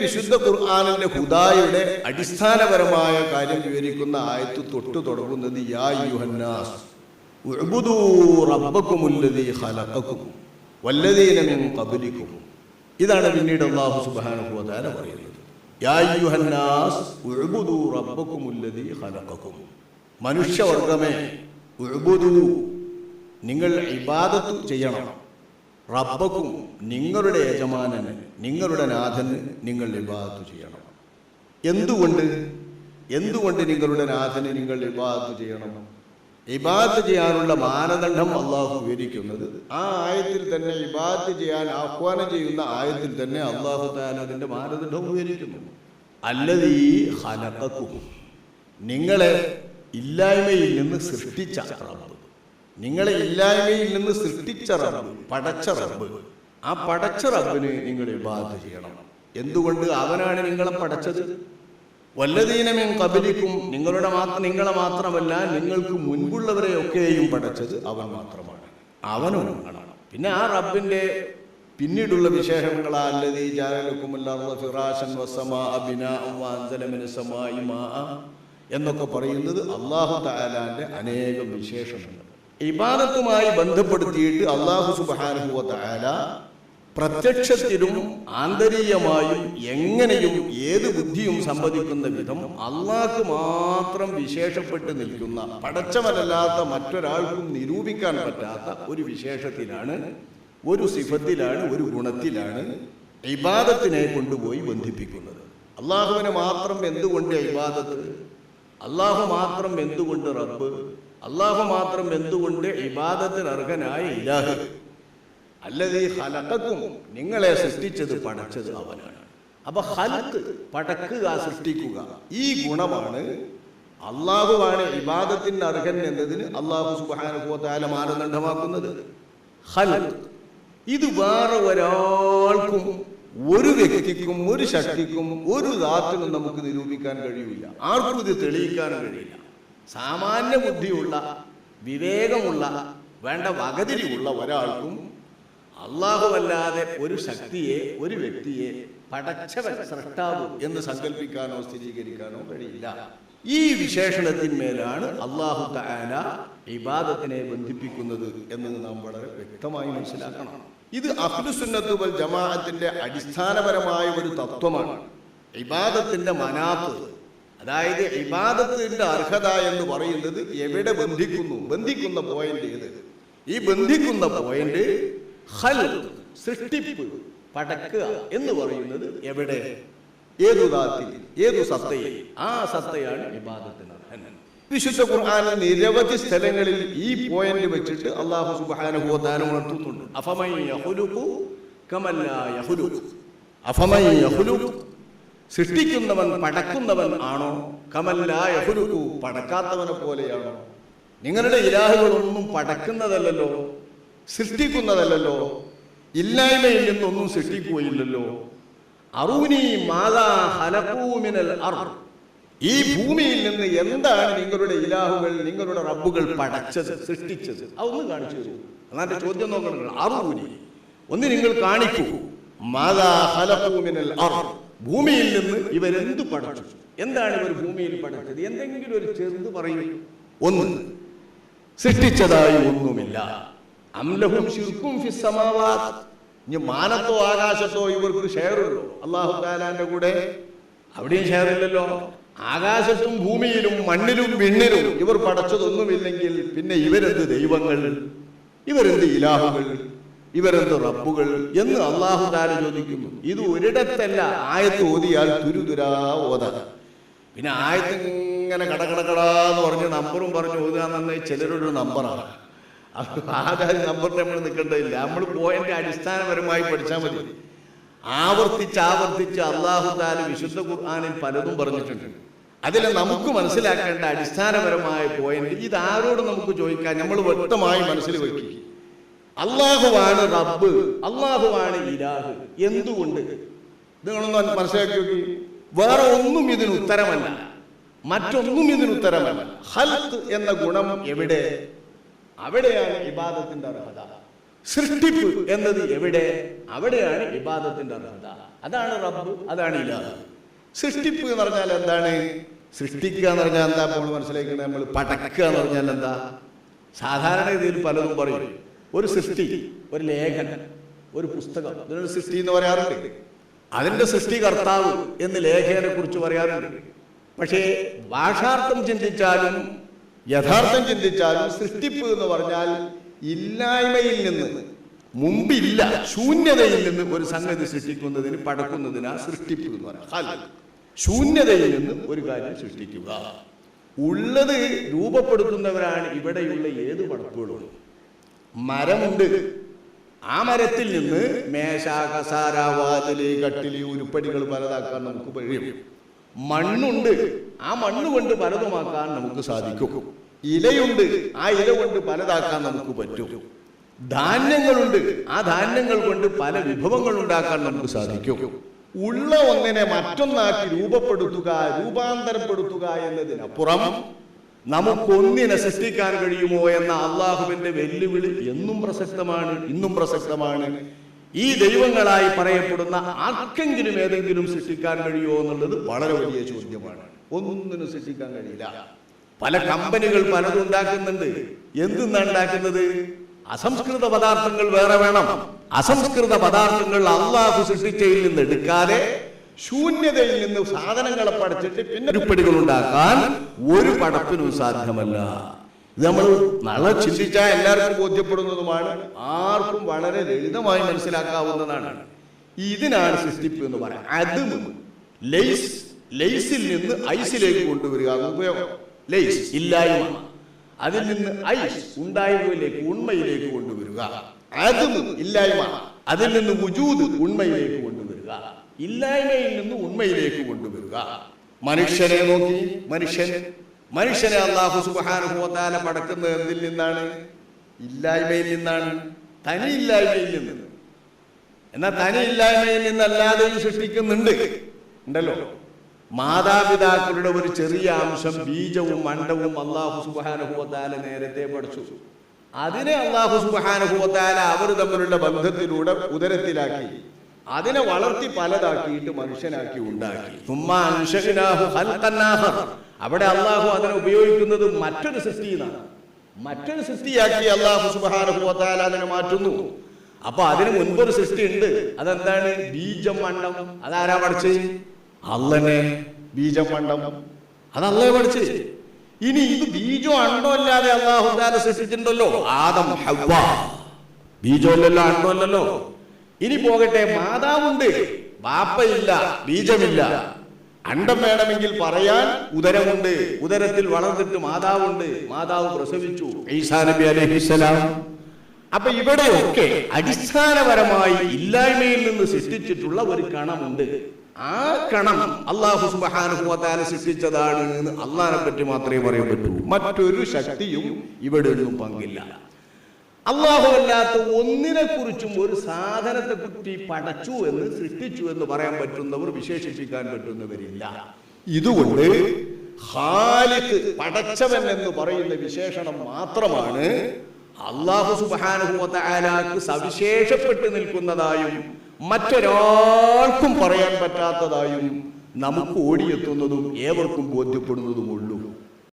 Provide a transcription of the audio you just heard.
വിശുദ്ധ ഖുർആനിന്റെ ഹുദായുടെ അടിസ്ഥാനപരമായ കാര്യം വിവരിക്കുന്ന ആയത്ത് തൊട്ട് തുടങ്ങുന്നത് യാ അയ്യുഹന്നാസ് ഉഅ്ബുദൂ റബ്ബക്കുമുല്ലദീ ഖലഖക്കും വല്ലദീന മിൻ ഖബ്ലിക്കും. ഇതാണ് പിന്നീട് അല്ലാഹു സുബ്ഹാനഹു വ തആല പറയുന്നത്. യാ അയ്യുഹന്നാസ് ഉഅ്ബുദൂ റബ്ബക്കുമുല്ലദീ ഖലഖക്കും. മനുഷ്യവർഗമേ, ഉഅ്ബുദൂ, നിങ്ങൾ ഇബാദത്ത് ചെയ്യണം. റബ്ബക്കും, നിങ്ങളുടെ യജമാനന്, നിങ്ങളുടെ നാഥന് നിങ്ങൾ ഇബാദത്ത് ചെയ്യണം. എന്തുകൊണ്ട് നിങ്ങളുടെ നാഥന് നിങ്ങൾ ഇബാദത്ത് ചെയ്യണം? ഇബാദത്ത് ചെയ്യാനുള്ള മാനദണ്ഡം അള്ളാഹു വിവരിക്കുന്നത് ആ ആയത്തിൽ തന്നെ. ഇബാദത്ത് ചെയ്യാൻ ആഹ്വാനം ചെയ്യുന്ന ആയത്തിൽ തന്നെ അള്ളാഹു തആല അതിന്റെ മാനദണ്ഡം വിവരിക്കുന്നു. അല്ലദീ ഖലഖക്കും, നിങ്ങളെ ഇല്ലായ്മയിൽ നിന്ന് സൃഷ്ടിച്ച റബ്ബ്. നിങ്ങളെ ഇല്ലായ്മയിൽ നിന്ന് സൃഷ്ടിച്ച റബ്ബ്, പടച്ച റബ്ബ്. ആ പടച്ച റബ്ബിന് നിങ്ങൾ ഇബാദത്ത് ചെയ്യണം. എന്തുകൊണ്ട്? അവനാണ് നിങ്ങളെ പടച്ചത്. വല്ലദീന മിൻ ഖബ്ലിക്കും, നിങ്ങളെ മാത്രമല്ല നിങ്ങൾക്ക് മുൻപുള്ളവരെയൊക്കെയും പടച്ചത് അവൻ മാത്രമാണ്. അവനും ആണ്. പിന്നെ ആ റബ്ബിന്റെ പിന്നീടുള്ള വിശേഷങ്ങൾ അല്ലദീ ജഅലകുമുൽ അർള ഫിറാശൻ വസ്സമാഅ ബിനാഅൻ വഅൻസല മിനസ് സമാഇ മാഅ എന്നൊക്കെ പറയുന്നത് അല്ലാഹു തആലാന്റെ അനേകം വിശേഷണങ്ങൾ. ഇബാദത്തുമായി ബന്ധപ്പെടുത്തിയിട്ട് അല്ലാഹു സുബ്ഹാനഹു വ തആല പ്രത്യക്ഷത്തിലും ആന്തരീയമായും എങ്ങനെയും ഏത് ബുദ്ധിയും സംവദിക്കുന്ന വിധം അള്ളാഹ്ക്ക് മാത്രം വിശേഷപ്പെട്ട് നിൽക്കുന്ന, പടച്ചവനല്ലാത്ത മറ്റൊരാൾക്കും നിരൂപിക്കാൻ പറ്റാത്ത ഒരു വിശേഷത്തിലാണ്, ഒരു സിഫത്തിലാണ്, ഒരു ഗുണത്തിലാണ് ഇബാദത്തിനെ കൊണ്ടുപോയി ബന്ധിപ്പിക്കുന്നത്. അള്ളാഹുവിനെ മാത്രം എന്തുകൊണ്ട് ഇബാദത്ത്? അള്ളാഹു മാത്രം എന്തുകൊണ്ട് റബ്ബ്? അള്ളാഹു മാത്രം എന്തുകൊണ്ട് ഇബാദത്തിന് അർഹനായ ഇലാഹ്? അല്ലദീ ഖലഖക്കും, നിങ്ങളെ സൃഷ്ടിച്ചത്, പടച്ചത് അവനാണ്. അപ്പൊ ഖൽഖ്, പടക്കുക, സൃഷ്ടിക്കുക, ഈ ഗുണമാണ് അള്ളാഹുവാണ് ഇബാദത്തിന് അർഹൻ എന്നതിന് അള്ളാഹു സുബ്ഹാനഹു വ തആല മാനദണ്ഡമാക്കുന്നത്. ഖൽഖ്, ഇത് വേറെ ഒരാൾക്കും, ഒരു വ്യക്തിക്കും, ഒരു ശക്തിക്കും, ഒരു ദാത്തിനും നമുക്ക് നിരൂപിക്കാൻ കഴിയില്ല. ആർക്കും ഇത് തെളിയിക്കാനും കഴിയില്ല. സാമാന്യ ബുദ്ധിയുള്ള, വിവേകമുള്ള, വേണ്ട വകതിരിവുള്ള ഒരാൾക്കും അല്ലാഹുവല്ലാതെ ഒരു ശക്തിയെ, ഒരു വ്യക്തിയെ പടച്ചവൻ, സ്രഷ്ടാവ് എന്ന് സങ്കല്പിക്കാനോ സ്ഥിരീകരിക്കാനോ കഴിയില്ല. ഈ വിശേഷണത്തിന്മേലാണ് അല്ലാഹു തആല ഇബാദത്തിനെ ബന്ധിപ്പിക്കുന്നത് എന്നത് നാം വളരെ വ്യക്തമായി മനസ്സിലാക്കണം. ഇത് അഹ്ലുസുന്നത്ത് വൽ ജമാഅത്തിന്റെ അടിസ്ഥാനപരമായ ഒരു തത്വമാണ്. ഇബാദത്തിന്റെ മനാത്ത്, അതായത് ഇബാദത്തിന്റെ അർഹത എന്ന് പറയുന്നത് എവിടെ ബന്ധിക്കുന്ന പോയിന്റ് ഏത്? ഈ ബന്ധിക്കുന്ന പോയിന്റ് ഖൽഖ്, സൃഷ്ടിപ്പ്, പടക്കുക എന്ന് പറയുന്നത് എവിടെ? ഏതു ദാത്തിൽ, ഏതു സത്തയിൽ? ആ സത്തയാണ് ഇബാദത്തിന് അർഹൻ. വിശുദ്ധ ഖുർആനിൽ നിരവധി സ്ഥലങ്ങളിൽ ഈ പോയിന്റ് വെച്ചിട്ട് അല്ലാഹു സുബ്ഹാനഹു വ തആല ഉണർത്തുന്നുണ്ട്. അഫമൻ യഖ്ലുഖു കമൻ ലാ യഖ്ലുഖു, അഫമൻ യഖ്ലുഖു, സൃഷ്ടിക്കുന്നവൻ, പടക്കുന്നവൻ ആണോ? കമൻ ലാ യഖ്ലുഖു, പടക്കാത്തവനെ പോലെയാണോ? നിങ്ങളുടെ ഇലാഹുകളൊന്നും പടക്കുന്നതല്ലല്ലോ, സൃഷ്ടിക്കുന്നതല്ലല്ലോ, ഇല്ലായ്മയിൽ നിന്നൊന്നും സൃഷ്ടിക്കുകയില്ലല്ലോ. അറൂനി മാദാ ഖലഖൂ മിനൽ അർദ്, ഈ ഭൂമിയിൽ നിന്ന് എന്താണ് നിങ്ങളുടെ ഇലാഹുകൾ, നിങ്ങളുടെ റബ്ബുകൾ പടച്ചത്, സൃഷ്ടിച്ചത്? അതൊന്ന് കാണിച്ചു തരൂ. എന്നാന്റെ ചോദ്യം നോക്കണം. അറൂനി, ഒന്ന് നിങ്ങൾ കാണിക്കൂ. മാദാ ഖലഖൂ മിനൽ അർദ്, ഭൂമിയിൽ നിന്ന് ഇവരെന്ത് പടച്ചു? എന്താണ് ഇവർ ഭൂമിയിൽ പടച്ചത്? എന്തെങ്കിലും ഒരു ചെറുത് പറയൂ. ഒന്ന്, സൃഷ്ടിച്ചതായി ഒന്നുമില്ല. അംലഹും ശിർക്കും ഫിസ് സമാവാത്ത്, ഇനി മാനത്തോ ആകാശത്തോ ഇവർക്ക് ഷെയറുള്ളൂ അല്ലാഹു തആലാന്റെ കൂടെ? അവിടെയും ഷെയറില്ലല്ലോ. ആകാശത്തും ഭൂമിയിലും മണ്ണിലും വിണ്ണിലും ഇവർ പടച്ചതൊന്നുമില്ലെങ്കിൽ പിന്നെ ഇവരെന്ത് ദൈവങ്ങൾ, ഇവരെന്ത് ഇലാഹുകൾ, ഇവരെന്ത് റബ്ബുകൾ എന്ന് അല്ലാഹു തആല ചോദിക്കുന്നു. ഇത് ഒരിടത്തല്ല. ആയത്ത് ഓതിയാൽ തുരുതുരാ ഓതാ. പിന്നെ ആയത്ത് ഇങ്ങനെ കടകടകടാന്ന് പറഞ്ഞ് നമ്പറും പറഞ്ഞ് ഓതുകയെന്ന് ചിലരുടെ നമ്പറാണ്. ആദ്യം നമ്പറിൽ നമ്മൾ നിൽക്കേണ്ടതില്ല. നമ്മൾ പോയിന്റ് അടിസ്ഥാനപരമായി പഠിച്ചാൽ മതി. ആവർത്തിച്ച് അല്ലാഹു തആല വിശുദ്ധ ഖുർആനിൽ പലതും പറഞ്ഞിട്ടുണ്ട്. അതിൽ നമുക്ക് മനസ്സിലാക്കേണ്ട അടിസ്ഥാനപരമായ പോയിന്റ് ഇത് ആരോട് നമുക്ക് ചോദിക്കാൻ നമ്മൾ വ്യക്തമായി മനസ്സിൽ വെക്കുക. അല്ലാഹുവാണ് റബ്ബ്, അല്ലാഹുവാണ് ഇലാഹ്. എന്തുകൊണ്ട്? നിങ്ങളൊന്ന് മനസ്സിലാക്കി നോക്കി. വേറെ ഒന്നും ഇതിന് ഉത്തരമല്ല, മറ്റൊന്നും ഇതിന് ഉത്തരമല്ല. ഖൽഖ് എന്ന ഗുണം എവിടെ? അവിടെയാണ് ഇബാദത്തിന്റെ അർഹത. സൃഷ്ടിപ്പ് എന്നത് എവിടെ? അവിടെയാണ് ഇബാദത്തിന്റെ അർഹത. അതാണ് റബ്ബ്, അതാണ് ഇലാഹ്. സൃഷ്ടിപ്പ് എന്ന് പറഞ്ഞാൽ എന്താണ്? സൃഷ്ടിക്കുക എന്ന് പറഞ്ഞാൽ എന്താ? നമ്മൾ മനസ്സിലാക്കുന്നത് നമ്മൾ പടക്കുക എന്ന് പറഞ്ഞാൽ എന്താ? സാധാരണ ഇതിൽ പലതും പറയും. ഒരു സൃഷ്ടി, ഒരു ലേഖനം, ഒരു പുസ്തകം, ഇതിനൊരു സൃഷ്ടി എന്ന് പറയാറുണ്ട്. അതിന്റെ സൃഷ്ടികർത്താവ് എന്ന് ലേഖകനെ കുറിച്ച് പറയാറുണ്ട്. പക്ഷേ ഭാഷാർത്ഥം ചിന്തിച്ചാലും യഥാർത്ഥം ചിന്തിച്ചാലും സൃഷ്ടിപ്പ് എന്ന് പറഞ്ഞാൽ ഇല്ലായ്മയിൽ നിന്ന്, മുമ്പില്ല, ശൂന്യതയിൽ നിന്ന് ഒരു സംഗതി സൃഷ്ടിക്കുന്നതിന്, പടക്കുന്നതിനാ സൃഷ്ടിപ്പ് എന്ന് പറയാം. ശൂന്യതയിൽ നിന്ന് ഒരു കാര്യം സൃഷ്ടിക്കുക. ഉള്ളത് രൂപപ്പെടുത്തുന്നവരാണ് ഇവിടെയുള്ള ഏത് പടപ്പുകളും. മരമുണ്ട്, ആ മരത്തിൽ നിന്ന് മേശ, കസാര, വാതില്, കട്ടില്, ഉരുപ്പടികൾ പലതാക്കാൻ നമുക്ക് കഴിയും. മണ്ണുണ്ട്, ആ മണ്ണ് കൊണ്ട് പലതുമാക്കാൻ നമുക്ക് സാധിക്കും. ഇലയുണ്ട്, ആ ഇല കൊണ്ട് പലതാക്കാൻ നമുക്ക് പറ്റും. ധാന്യങ്ങളുണ്ട്, ആ ധാന്യങ്ങൾ കൊണ്ട് പല വിഭവങ്ങൾ ഉണ്ടാക്കാൻ നമുക്ക് സാധിക്കും. ഉള്ള ഒന്നിനെ മറ്റൊന്നാക്കി രൂപപ്പെടുത്തുക, രൂപാന്തരപ്പെടുത്തുക എന്നതിനപ്പുറം നമുക്കൊന്നിനെ സൃഷ്ടിക്കാൻ കഴിയുമോ എന്ന അള്ളാഹുവിന്റെ വെല്ലുവിളി എന്നും പ്രസക്തമാണ്, ഇന്നും പ്രസക്തമാണ്. ഈ ദൈവങ്ങളായി പറയപ്പെടുന്ന ആർക്കെങ്കിലും ഏതെങ്കിലും സൃഷ്ടിക്കാൻ കഴിയുമോ എന്നുള്ളത് വളരെ വലിയ ചോദ്യമാണ്. ഒന്നിനും സൃഷ്ടിക്കാൻ കഴിയില്ല. പല കമ്പനികൾ പലതും ഉണ്ടാക്കുന്നുണ്ട്. എന്തിനാണ് ഉണ്ടാക്കുന്നത്? അസംസ്കൃത പദാർത്ഥങ്ങൾ വേറെ വേണം. അസംസ്കൃത പദാർത്ഥങ്ങൾ അള്ളാഹു സൃഷ്ടിച്ചതിൽ നിന്ന് എടുക്കാതെ ശൂന്യതയിൽ നിന്ന് സാധനങ്ങളെ പടച്ചിട്ട് പിന്നെ ഉരുപ്പടികൾ ഉണ്ടാക്കാൻ ഒരു പടപ്പിനും സാധ്യമല്ല. ഇത് നമ്മൾ നാളെ ചിന്തിച്ചാൽ എല്ലാവർക്കും ബോധ്യപ്പെടുന്നതുമാണ്, ആർക്കും വളരെ ലളിതമായി മനസ്സിലാക്കാവുന്നതാണ്. ഇതിനാണ് സൃഷ്ടിപ്പ് എന്ന് പറയാം. അതും ലെയ്സിൽ നിന്ന് ഐസിലേക്ക് കൊണ്ടുവരിക, ഉപയോഗം. ലെയ്സ് ഇല്ലായ്മ, അതിൽ നിന്ന് ഐസ് ഉണ്ടായ്മയിലേക്ക്, ഉണ്മയിലേക്ക് കൊണ്ടുവരിക. അതും ഇല്ലായ്മ, അതിൽ നിന്ന് വുജൂദ്, ഉണ്മയിലേക്ക് കൊണ്ടുവരിക. ഇല്ലായ്മയിൽ നിന്ന് ഉണ്മയിലേക്ക് കൊണ്ടുവരിക. മനുഷ്യനെ നോക്കി, മനുഷ്യനെ അല്ലാഹു സുബ്ഹാനഹു വ തആല പടക്കുന്നത് എന്തിൽ നിന്നാണ്? ഇല്ലായ്മയിൽ നിന്നാണ്, തനി ഇല്ലായ്മയിൽ നിന്ന്. എന്നാൽ തനി ഇല്ലായ്മയിൽ നിന്നല്ലാതെയും സൃഷ്ടിക്കുന്നുണ്ട്, ഉണ്ടല്ലോ. മാതാപിതാക്കളുടെ ഒരു ചെറിയ അംശം, ബീജവും അണ്ഡവും അല്ലാഹു സുബ്ഹാനഹു വ തആല നേരത്തെ പഠിച്ചു. അതിനെ അല്ലാഹു സുബ്ഹാനഹു വ തആല അവർ തമ്മിലുള്ള ബന്ധത്തിലൂടെ ഉദരത്തിലാക്കി, അതിനെ വളർത്തി പലതാക്കിയിട്ട് മനുഷ്യനാക്കി ഉണ്ടാക്കി. അവിടെ അള്ളാഹു അതിനെ ഉപയോഗിക്കുന്നത് മറ്റൊരു സൃഷ്ടിയിലാണ്. മറ്റൊരു സൃഷ്ടിയാക്കി അള്ളാഹു സുബ്ഹാനഹു വ തആല അതിനെ മാറ്റുന്നു. അപ്പൊ അതിന് മുൻപൊരു സൃഷ്ടി ഉണ്ട്. അതെന്താണ്? ബീജം, അണ്ഡം. അതാരാ പഠിച്ച്? അള്ളനെ. ബീജം, അണ്ഡം അത് അള്ളേ പഠിച്ച്. ഇനി ഇത് ബീജോ അണ്ടോ അല്ലാതെ അള്ളാഹു തആല സൃഷ്ടിച്ചിട്ടുണ്ടല്ലോ. ആദം, ഹവ്വ. ബീജമല്ലല്ലോ, അണ്ടമല്ലല്ലോ. ഇനി പോകട്ടെ, മാതാവുണ്ട്, ബാപ്പയില്ല, ബീജമില്ല. അണ്ടം വേണമെങ്കിൽ പറയാൻ ഉദരമുണ്ട്, ഉദരത്തിൽ വളർന്നിട്ട് മാതാവുണ്ട്, മാതാവ് പ്രസവിച്ചു, ഈസാ നബി അലൈഹിസ്സലാം. അപ്പൊ ഇവിടെയൊക്കെ അടിസ്ഥാനപരമായി ഇല്ലായ്മയിൽ നിന്ന് സൃഷ്ടിച്ചിട്ടുള്ള ഒരു കണമുണ്ട്. ആ കണം അല്ലാഹു സുബ്ഹാനഹു വ തആല സൃഷ്ടിച്ചതാണ് എന്ന് അള്ളാഹിനെ പറ്റി മാത്രമേ പറയാൻ പറ്റൂ. മറ്റൊരു ശക്തിയും ഇവിടെ ഒന്നും പങ്കില്ല. അള്ളാഹു അല്ലാത്ത ഒന്നിനെ കുറിച്ചും ഒരു സാധനത്തെ കുറിച്ച് പടച്ചു എന്ന്, സൃഷ്ടിച്ചു എന്ന് പറയാൻ പറ്റുന്നവർ, വിശേഷിപ്പിക്കാൻ പറ്റുന്നവരില്ല. ഇതുകൊണ്ട് ഖാലിഖ്, പടച്ചവൻ എന്ന് പറയുന്ന വിശേഷണം മാത്രമാണ് അല്ലാഹു സുബ്ഹാനഹു വ തആലക്ക് സവിശേഷപ്പെട്ട് നിൽക്കുന്നതായും മറ്റൊരാൾക്കും പറയാൻ പറ്റാത്തതായും നമുക്ക് ഓടിയെത്തുന്നതും ഏവർക്കും ബോധ്യപ്പെടുന്നതുമുള്ളൂ.